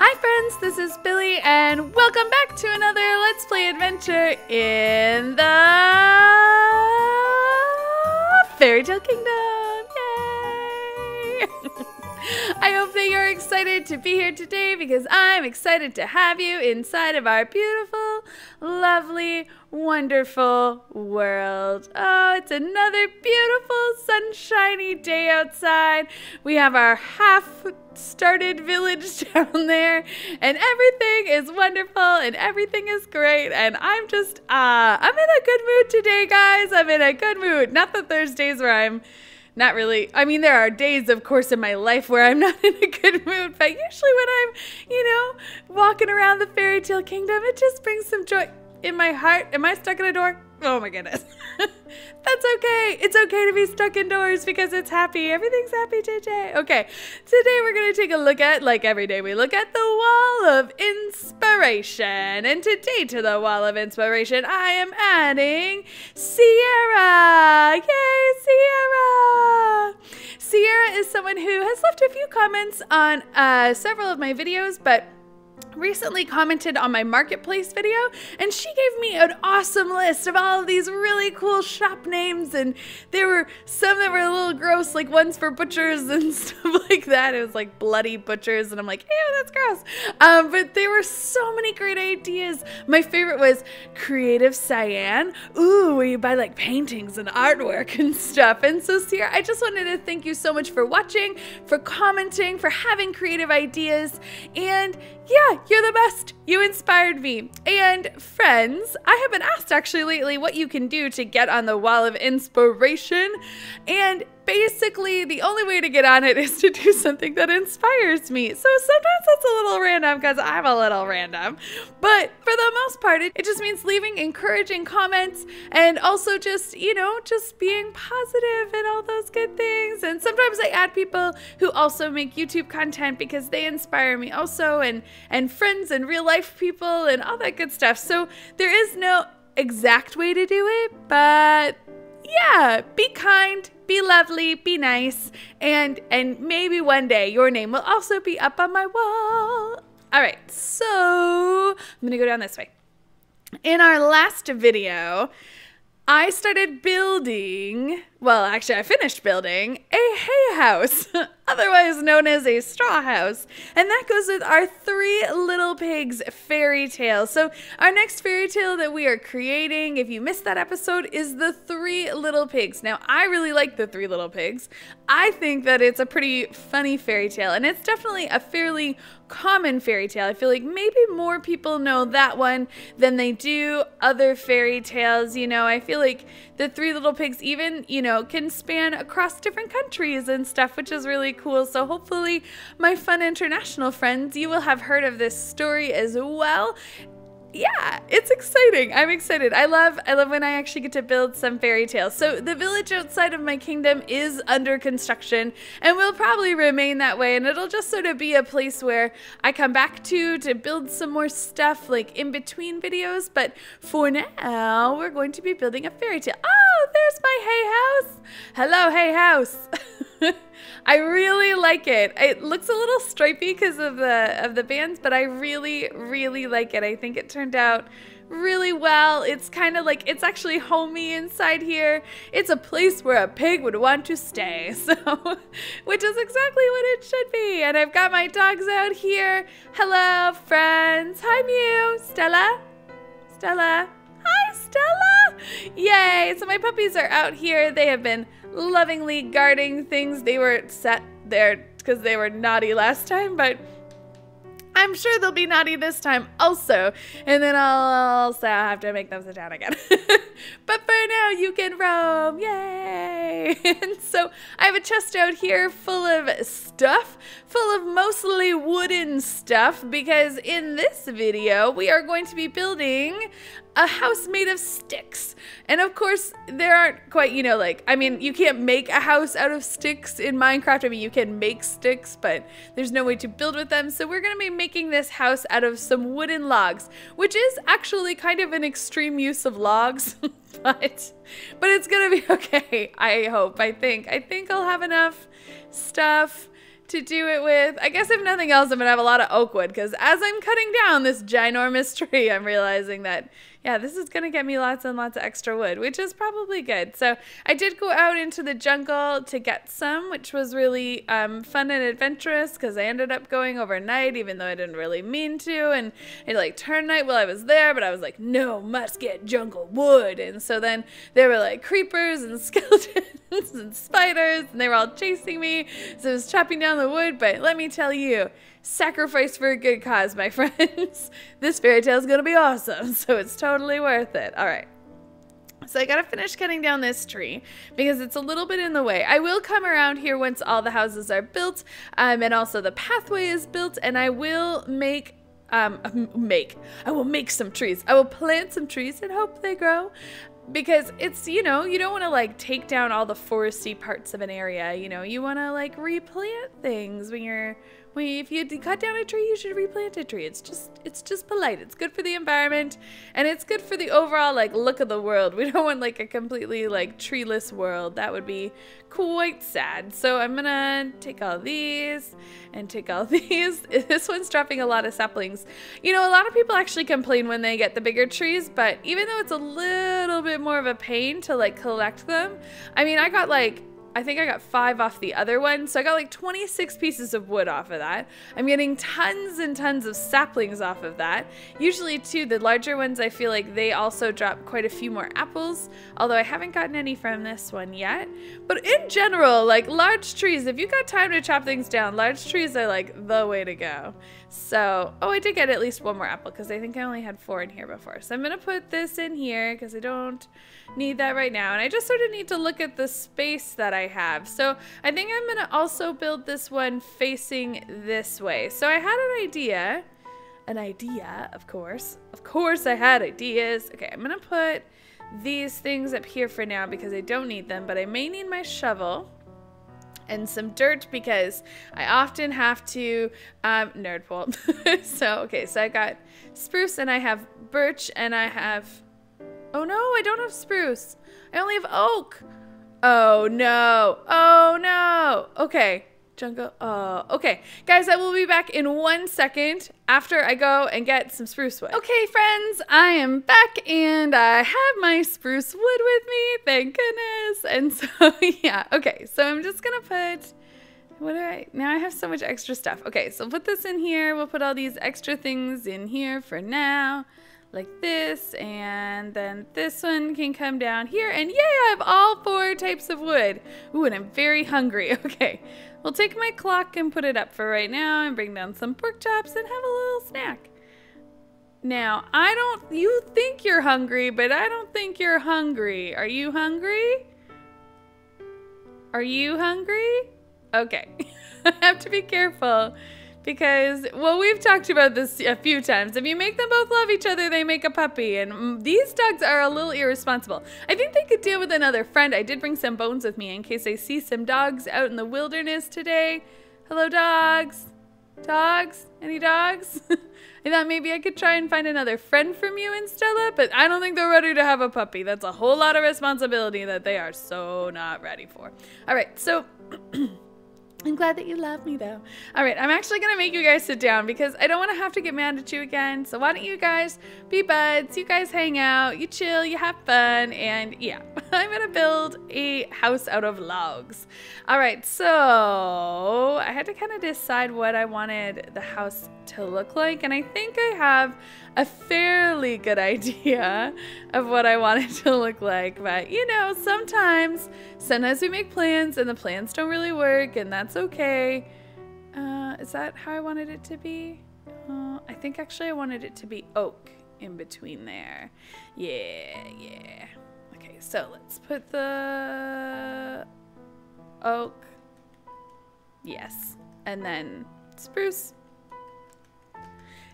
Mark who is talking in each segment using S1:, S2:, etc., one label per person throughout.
S1: Hi friends, this is Billy and welcome back to another Let's Play adventure in the Fairy Tale Kingdom. Yay! I hope that you're excited to be here today because I'm excited to have you inside of our beautiful, lovely, wonderful world. Oh, it's another beautiful, sunshiny day outside. We have our half-started village down there, and everything is wonderful, and everything is great, and I'm just, I'm in a good mood today, guys. I'm in a good mood. Not that there's days where I'm not really, I mean, there are days, of course, in my life where I'm not in a good mood, but usually when I'm, walking around the Fairy Tale Kingdom, it just brings some joy in my heart. Am I stuck in a door? Oh my goodness. That's okay. It's okay to be stuck indoors because it's happy. Everything's happy today. Okay, today we're going to take a look at, like every day we look at, the Wall of Inspiration. And today to the Wall of Inspiration, I am adding Sierra. Yay, Sierra! Sierra is someone who has left a few comments on several of my videos, but recently commented on my marketplace video, and she gave me an awesome list of all of these really cool shop names, and there were some that were a little gross, like ones for butchers and stuff like that. It was like bloody butchers, and I'm like, ew, that's gross. But there were so many great ideas. My favorite was Creative Cyan. Ooh, where you buy like paintings and artwork and stuff. And so Sierra, I just wanted to thank you so much for watching, for commenting, for having creative ideas, and yeah, you're the best. You inspired me. And friends, I have been asked actually lately what you can do to get on the Wall of Inspiration. And basically, the only way to get on it is to do something that inspires me. So sometimes that's a little random because I'm a little random. But for the most part, it just means leaving encouraging comments and also just, just being positive and all those good things. And sometimes I add people who also make YouTube content because they inspire me also, and friends and real life people and all that good stuff. So there is no exact way to do it, but yeah, be kind, be lovely, be nice, and maybe one day your name will also be up on my wall. All right, so I'm gonna go down this way. In our last video, I started building, well, actually I finished building a hay house, otherwise known as a straw house. And that goes with our Three Little Pigs fairy tale. So our next fairy tale that we are creating, if you missed that episode, is the Three Little Pigs. Now, I really like the Three Little Pigs. I think that it's a pretty funny fairy tale, and it's definitely a fairly common fairy tale. I feel like maybe more people know that one than they do other fairy tales. I feel like the Three Little Pigs even, can span across different countries and stuff, which is really cool. So hopefully my fun international friends, you will have heard of this story as well. Yeah, it's exciting. I'm excited. I love when I actually get to build some fairy tales. So the village outside of my kingdom is under construction and will probably remain that way. And it'll just sort of be a place where I come back to build some more stuff like in between videos. But for now, we're going to be building a fairy tale. Oh, there's my hay house. Hello, hay house. I really like it. It looks a little stripy because of the bands, but I really, really like it. I think it turned out really well. It's kind of like, it's actually homey inside here. It's a place where a pig would want to stay, so, which is exactly what it should be. And I've got my dogs out here. Hello, friends. Hi, Mew. Stella. Stella. Hi, Stella. Yay. So my puppies are out here. They have been lovingly guarding things. They were set there because they were naughty last time, but I'm sure they'll be naughty this time also, and then I'll also have to make them sit down again. But for now, you can roam, yay! And so I have a chest out here full of stuff, full of mostly wooden stuff, because in this video, we are going to be building a house made of sticks. And of course, there aren't quite, you can't make a house out of sticks in Minecraft. I mean, you can make sticks, but there's no way to build with them. So we're gonna be making this house out of some wooden logs, which is actually kind of an extreme use of logs, but it's gonna be okay, I hope, I think. I think I'll have enough stuff to do it with. I guess if nothing else, I'm going to have a lot of oak wood because as I'm cutting down this ginormous tree, I'm realizing that, yeah, this is going to get me lots and lots of extra wood, which is probably good. So I did go out into the jungle to get some, which was really fun and adventurous because I ended up going overnight, even though I didn't really mean to. And it like turned night while I was there, but I was like, no, must get jungle wood. And so then there were like creepers and skeletons and spiders, and they were all chasing me. So I was chopping down the wood, but let me tell you, sacrifice for a good cause, my friends. This fairy tale is going to be awesome, so it's totally worth it. All right. So I got to finish cutting down this tree because it's a little bit in the way. I will come around here once all the houses are built and also the pathway is built, and I will I will make some trees. I will plant some trees and hope they grow. Because it's, you know, you don't want to like take down all the foresty parts of an area, you know, you want to like replant things if you cut down a tree, you should replant a tree. It's just polite. It's good for the environment and it's good for the overall like look of the world. We don't want like a completely like treeless world. That would be quite sad. So I'm gonna take all these and take all these. This one's dropping a lot of saplings. You know, a lot of people actually complain when they get the bigger trees, but even though it's a little bit more of a pain to like collect them, I mean, I think I got 5 off the other one, so I got like 26 pieces of wood off of that. I'm getting tons and tons of saplings off of that. Usually too, the larger ones, I feel like they also drop quite a few more apples, although I haven't gotten any from this one yet. But in general, like large trees, if you got time to chop things down, large trees are like the way to go. So, oh, I did get at least 1 more apple because I think I only had 4 in here before. So I'm gonna put this in here because I don't need that right now. And I just sort of need to look at the space that I have. So I think I'm gonna also build this one facing this way. So I had an idea, of course. Of course I had ideas. Okay, I'm gonna put these things up here for now because I don't need them, but I may need my shovel and some dirt because I often have to nerd pole. So I got spruce and I have birch and I have, oh no, I don't have spruce. I only have oak. Oh no. Oh no. Okay. Jungle. Oh, okay. Guys, I will be back in 1 second after I go and get some spruce wood. Okay, friends, I am back and I have my spruce wood with me. Thank goodness. And so, yeah. Okay, so I'm just going to put, now I have so much extra stuff. Okay, so put this in here. We'll put all these extra things in here for now. Like this, and then this one can come down here, and yay, I have all 4 types of wood. Ooh, and I'm very hungry. Okay, we'll take my clock and put it up for right now and bring down some pork chops and have a little snack. Now, you think you're hungry, but I don't think you're hungry. Are you hungry? Are you hungry? Okay, I have to be careful. Because, well, we've talked about this a few times. If you make them both love each other, they make a puppy. And these dogs are a little irresponsible. I think they could deal with another friend. I did bring some bones with me in case I see some dogs out in the wilderness today. Hello, dogs. Dogs? Any dogs? I thought maybe I could try and find another friend from you and Stella, but I don't think they're ready to have a puppy. That's a whole lot of responsibility that they are so not ready for. All right, so... I'm glad that you love me though. All right, I'm actually gonna make you guys sit down because I don't wanna have to get mad at you again. So why don't you guys be buds, you guys hang out, you chill, you have fun, and yeah, I'm gonna build a house out of logs. All right, so I had to kind of decide what I wanted the house to look like, and I think I have a fairly good idea of what I want it to look like, but you know, sometimes we make plans and the plans don't really work, and that's okay. Is that how I wanted it to be? I think actually I wanted it to be oak in between there. Yeah. Okay, so let's put the oak. Yes, and then spruce.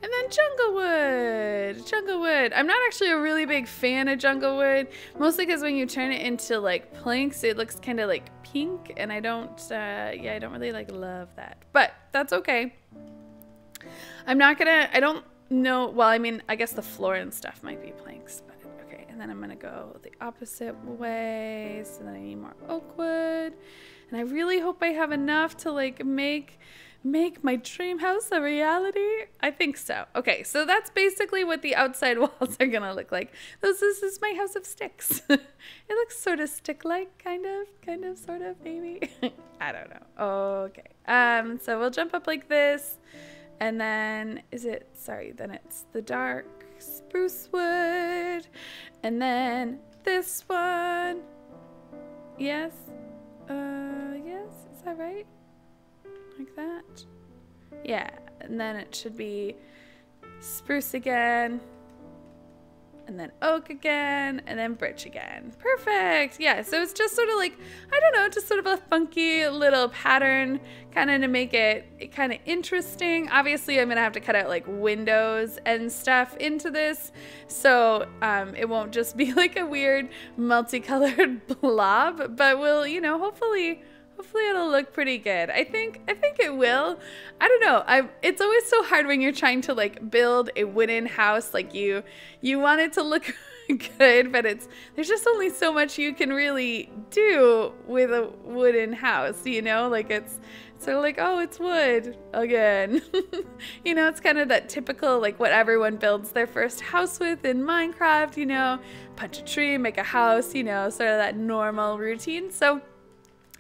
S1: And then jungle wood. I'm not actually a really big fan of jungle wood, mostly because when you turn it into like planks, it looks kind of like pink, and I don't really like love that. But that's okay. I don't know. Well, I mean, I guess the floor and stuff might be planks, but okay. And then I'm gonna go the opposite way, so then I need more oak wood. And I really hope I have enough to like make my dream house a reality. I think so. Okay, so that's basically what the outside walls are gonna look like. This is my house of sticks. It looks sort of stick-like, kind of, sort of, maybe. I don't know. Okay. So we'll jump up like this, and then then it's the dark spruce wood, and then this one. Yes. Yes. Is that right? Like that. Yeah, and then it should be spruce again, and then oak again, and then birch again. Perfect. Yeah, so it's just sort of like, I don't know, just sort of a funky little pattern, kind of to make it kind of interesting. Obviously, I'm gonna have to cut out like windows and stuff into this, so it won't just be like a weird multicolored blob, but we'll, you know, hopefully it'll look pretty good. I think it will. I don't know. It's always so hard when you're trying to like build a wooden house. Like you want it to look good, but there's just only so much you can really do with a wooden house, you know? Like it's sort of like, oh, it's wood again. You know, it's kind of that typical like what everyone builds their first house with in Minecraft, you know, punch a tree, make a house, you know, sort of that normal routine. So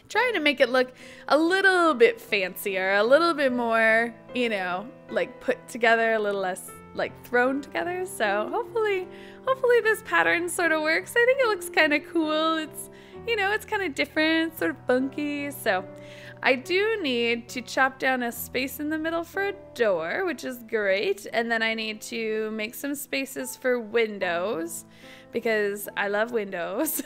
S1: trying to make it look a little bit fancier, a little bit more, you know, like put together, a little less like thrown together. So hopefully this pattern sort of works. I think it looks kind of cool. It's, you know, it's kind of different, sort of funky. So I do need to chop down a space in the middle for a door, which is great. And then I need to make some spaces for windows, because I love windows.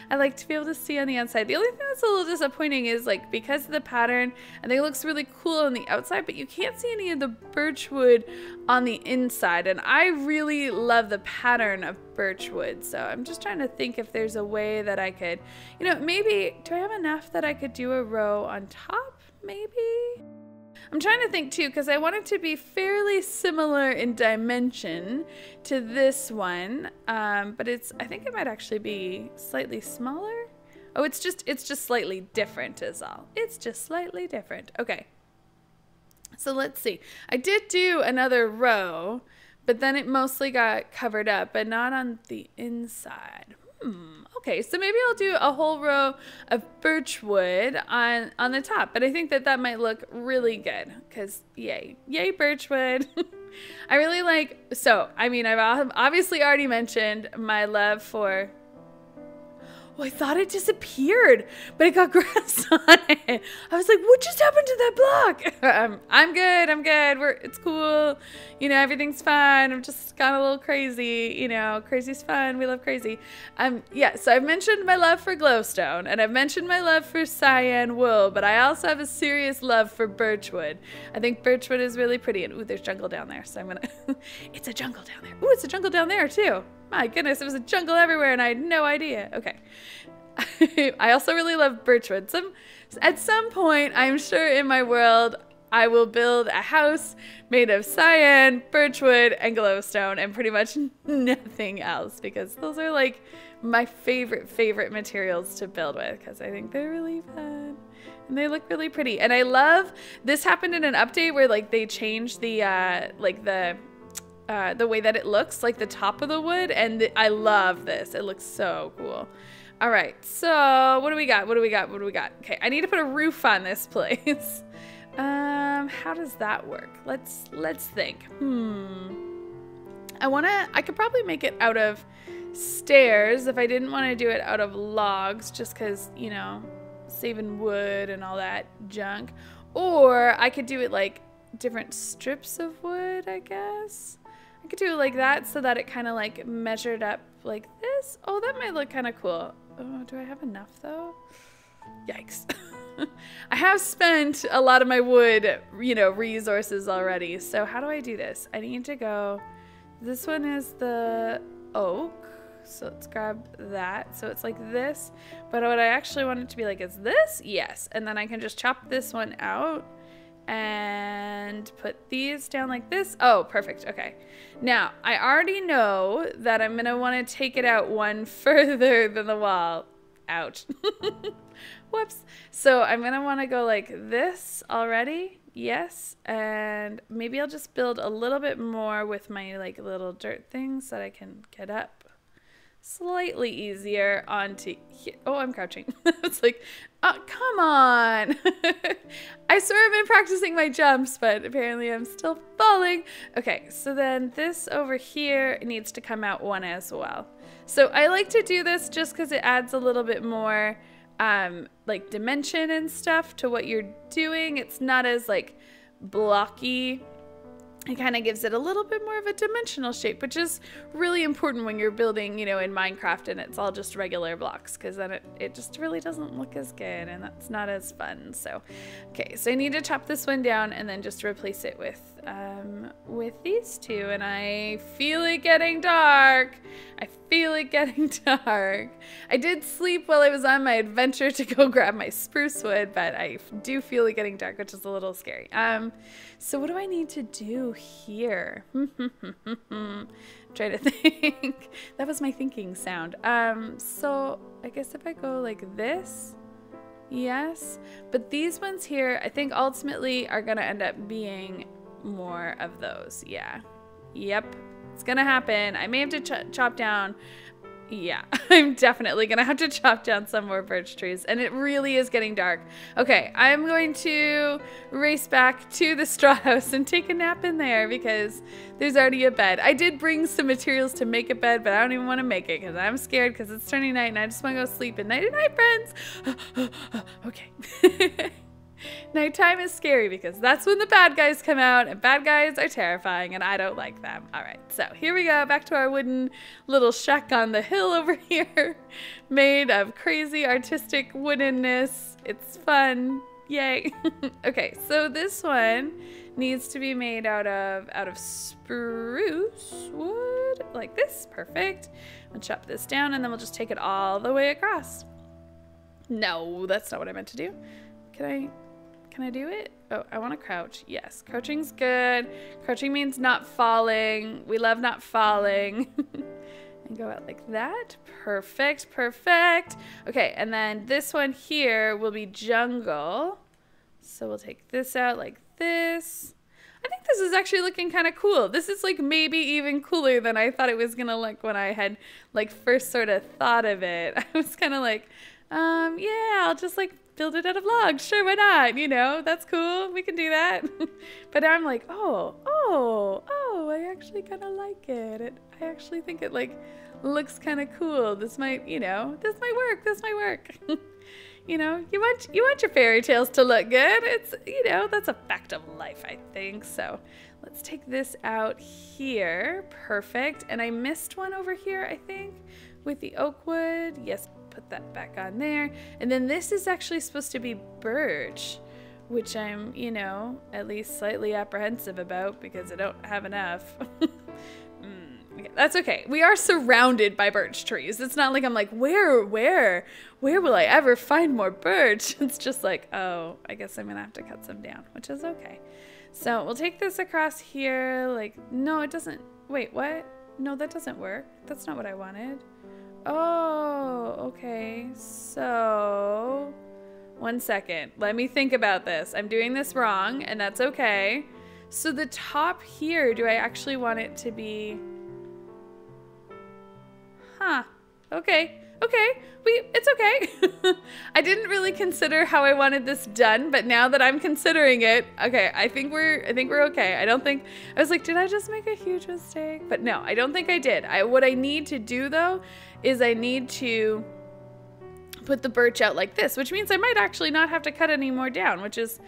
S1: I like to be able to see on the outside. The only thing that's a little disappointing is like, because of the pattern, I think it looks really cool on the outside, but you can't see any of the birch wood on the inside. And I really love the pattern of birch wood. So I'm just trying to think if there's a way that I could, you know, maybe, do I have enough that I could do a row on top? Maybe? I'm trying to think too, because I want it to be fairly similar in dimension to this one, but I think it might actually be slightly smaller. Oh, it's just slightly different is all. It's just slightly different. Okay. So let's see. I did do another row, but then it mostly got covered up, but not on the inside. Okay, so maybe I'll do a whole row of birch wood on the top, but I think that might look really good, because yay birch wood. I really like, so I mean, I've obviously already mentioned my love for, oh, I thought it disappeared, but it got grass on it. I was like, what just happened to that block? I'm good. It's cool. You know, everything's fine. I've just gone a little crazy. You know, crazy's fun. We love crazy. Yeah, so I've mentioned my love for glowstone, and I've mentioned my love for cyan wool, but I also have a serious love for birchwood. I think birchwood is really pretty. And ooh, there's jungle down there, so I'm gonna, it's a jungle down there. Ooh, it's a jungle down there too. My goodness, it was a jungle everywhere and I had no idea. Okay. I also really love birchwood. At some point, I'm sure in my world, I will build a house made of cyan, birchwood, and glowstone, and pretty much nothing else, because those are like my favorite materials to build with, because I think they're really fun and they look really pretty. And I love, this happened in an update where like they changed the the way that it looks, like the top of the wood, and I love this. It looks so cool. All right, so what do we got? Okay, I need to put a roof on this place. How does that work? Let's think. I could probably make it out of stairs if I didn't want to do it out of logs, just because, you know, saving wood and all that junk. Or I could do it like different strips of wood, I guess. I could do it like that so that it kind of like measured up like this. Oh, that might look kind of cool. Oh, do I have enough though? Yikes. I have spent a lot of my wood, you know, resources already. So how do I do this? I need to go, this one is the oak. So let's grab that. So it's like this, but what I actually want it to be like is this. Yes. And then I can just chop this one out and put these down like this. Oh, perfect. Okay. Now I already know that I'm going to want to take it out one further than the wall. Ouch. Whoops. So I'm going to want to go like this already. Yes. And maybe I'll just build a little bit more with my like little dirt things that I can get up slightly easier onto here. Oh, I'm crouching. It's like, oh, come on. I sort of been practicing my jumps, but apparently I'm still falling. Okay, so then this over here needs to come out one as well. So I like to do this just because it adds a little bit more like dimension and stuff to what you're doing. It's not as like blocky. It kind of gives it a little bit more of a dimensional shape, which is really important when you're building, you know, in Minecraft and it's all just regular blocks, because then it just really doesn't look as good and that's not as fun. So, okay, so I need to chop this one down and then just replace it with these two, and I feel it getting dark. I feel it getting dark. I did sleep while I was on my adventure to go grab my spruce wood, but I do feel it getting dark, which is a little scary. So what do I need to do here? Try to think. That was my thinking sound. So I guess if I go like this, yes. But these ones here, I think ultimately are gonna end up being more of those. Yeah. Yep. It's gonna happen. I may have to chop down. Yeah, I'm definitely gonna have to chop down some more birch trees, and it really is getting dark. Okay, I'm going to race back to the straw house and take a nap in there because there's already a bed. I did bring some materials to make a bed, but I don't even want to make it because I'm scared because it's turning night and I just want to go sleep. And night night, friends. Okay. Nighttime is scary because that's when the bad guys come out, and bad guys are terrifying and I don't like them. All right, so here we go, back to our wooden little shack on the hill over here, made of crazy artistic woodenness. It's fun, yay. Okay, so this one needs to be made out of spruce wood, like this. Perfect. I'll chop this down and then we'll just take it all the way across. No, that's not what I meant to do. Can I do it? Oh, I want to crouch. Yes, crouching's good. Crouching means not falling. We love not falling. And go out like that. Perfect, perfect. Okay, and then this one here will be jungle. So we'll take this out like this. I think this is actually looking kind of cool. This is like maybe even cooler than I thought it was gonna look when I had like first sort of thought of it. I was kind of like, yeah, I'll just like build it out of logs. Sure, why not? You know, that's cool. We can do that. But I'm like, oh, I actually kind of like it. I actually think it like looks kind of cool. This might, you know, this might work. This might work. You know, you want your fairy tales to look good. It's, you know, that's a fact of life, I think. So let's take this out here. Perfect. And I missed one over here, I think, with the oak wood. Yes. Put that back on there. And then this is actually supposed to be birch, which I'm, you know, at least slightly apprehensive about because I don't have enough. Okay, that's okay. We are surrounded by birch trees. It's not like I'm like, where will I ever find more birch? It's just like, oh, I guess I'm gonna have to cut some down, which is okay. So we'll take this across here. Like, no, it doesn't. Wait, what? No, that doesn't work. That's not what I wanted. Oh, okay. So, one second. Let me think about this. I'm doing this wrong, and that's okay. So the top here, do I actually want it to be... Huh. Okay. Okay. It's okay. I didn't really consider how I wanted this done, but now that I'm considering it, okay, I think we're okay. I was like, did I just make a huge mistake? But no, I don't think I did. What I need to do though is I need to put the birch out like this, which means I might actually not have to cut any more down, which is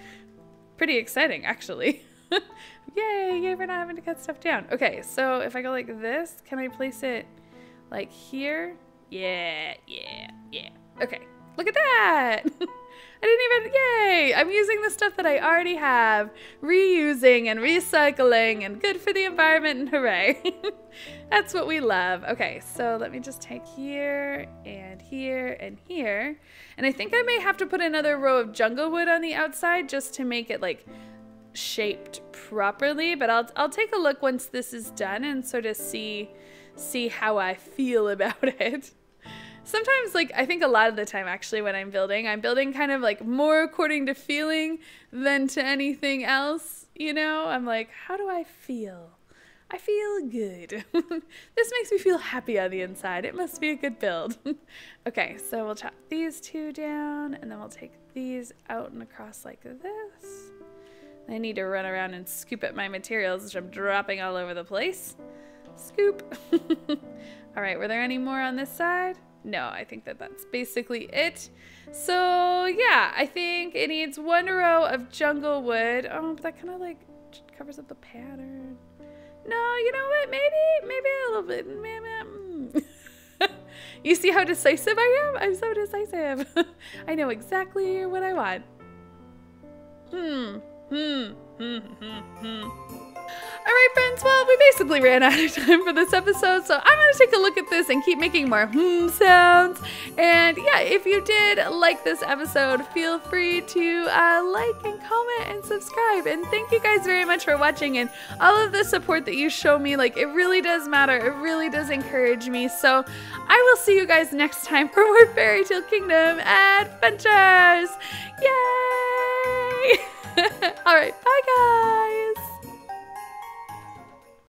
S1: pretty exciting actually. Yay, we're not having to cut stuff down. Okay, so if I go like this, can I place it like here? Yeah. Okay, look at that. I didn't even, yay! I'm using the stuff that I already have, reusing and recycling, and good for the environment, and hooray. That's what we love. Okay, so let me just take here, and here, and here. And I think I may have to put another row of jungle wood on the outside just to make it like shaped properly, but I'll take a look once this is done and sort of see how I feel about it. Sometimes, like, I think a lot of the time, actually, when I'm building kind of, like, more according to feeling than to anything else, you know? I'm like, how do I feel? I feel good. This makes me feel happy on the inside. It must be a good build. Okay, so we'll chop these two down, and then we'll take these out and across like this. I need to run around and scoop at my materials, which I'm dropping all over the place. Scoop. All right, were there any more on this side? No, I think that that's basically it. So yeah, I think it needs one row of jungle wood. Oh, but that kind of like covers up the pattern. No, you know what? Maybe a little bit. You see how decisive I am? I'm so decisive. I know exactly what I want. All right, friends, well, we basically ran out of time for this episode, so I'm going to take a look at this and keep making more sounds. And yeah, if you did like this episode, feel free to like and comment and subscribe. And thank you guys very much for watching and all of the support that you show me. Like, it really does matter. It really does encourage me. So I will see you guys next time for more Fairy Tale Kingdom adventures. Yay! All right, bye, guys.